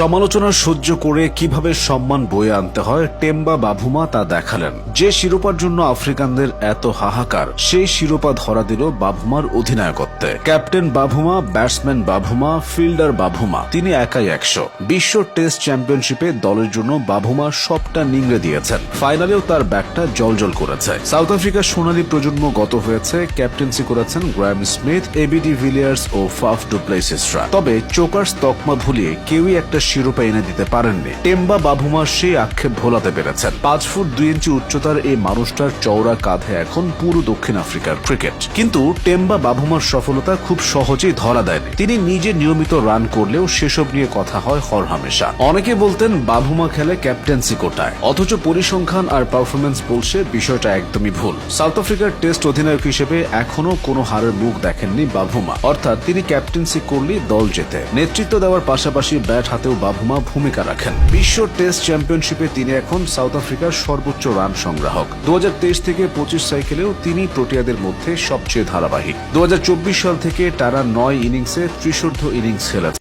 সমালোচনা সহ্য করে কিভাবে সম্মান বয়ে আনতে হয় টেম্বা বাভুমা তা দেখালেন। যে শিরোপার জন্য আফ্রিকানদের এত হাহাকার, সেই শিরোপা ধরা দিল বাভুমার অধিনায়কত্বে। Captain Bavuma, batsman Bavuma, fielder Bavuma, তিনি একাই 100। বিশ্ব টেস্ট চ্যাম্পিয়নশিপে দলের জন্য বাভুমা সবটা নিংড়ে দিয়েছেন। ফাইনালেও তার ব্যাটটা জলজল করেছে। সাউথ আফ্রিকার সোনালী প্রজন্ম গত হয়েছে, ক্যাপ্টেন্সি করেছেন Graham Smith, AB de Villiers ও ফাফ ডু প্লেসিসরা। তবে চোকার্স তকমা ভুলিয়ে কেউই একটা শিরোপা এনে দিতে পারেননি। টেম্বা বাভুমা সেই আক্ষেপ ভোলাতে পেরেছেন। 5 ফুট 2 ইঞ্চি উচ্চতার এই মানুষটার চওড়া কাঁধে এখন পুরো দক্ষিণ আফ্রিকার ক্রিকেট। কিন্তু টেম্বা বাভুমার সফলতা খুব সহজেই ধরা দেয়নি। তিনি নিজে নিয়মিত রান করলেও সেসব নিয়ে কথা হয় হরহামেশা। অনেকে বলতেন বাভুমা খেলে ক্যাপ্টেন্সি কোটায়, অথচ পরিসংখ্যান আর পারফরমেন্স বলছে বিষয়টা একদমই ভুল। সাউথ আফ্রিকার টেস্ট অধিনায়ক হিসেবে এখনো কোনো হারের মুখ দেখেননি বাভুমা, অর্থাৎ তিনি ক্যাপ্টেন্সি করলেই দল জেতে। নেতৃত্ব দেওয়ার পাশাপাশি ব্যাট হাতেও বাভুমা ভূমিকা রাখেন। বিশ্ব টেস্ট চ্যাম্পিয়নশিপে তিনি এখন সাউথ আফ্রিকার সর্বোচ্চ রান সংগ্রাহক। 2023 থেকে 25 সাইকেলেও তিনি প্রোটিয়াদের মধ্যে সবচেয়ে ধারাবাহিক। 2024 সাল থেকে টানা 9 ইনিংসে ত্রিশোর্ধ্ব ইনিংস খেলেছেন।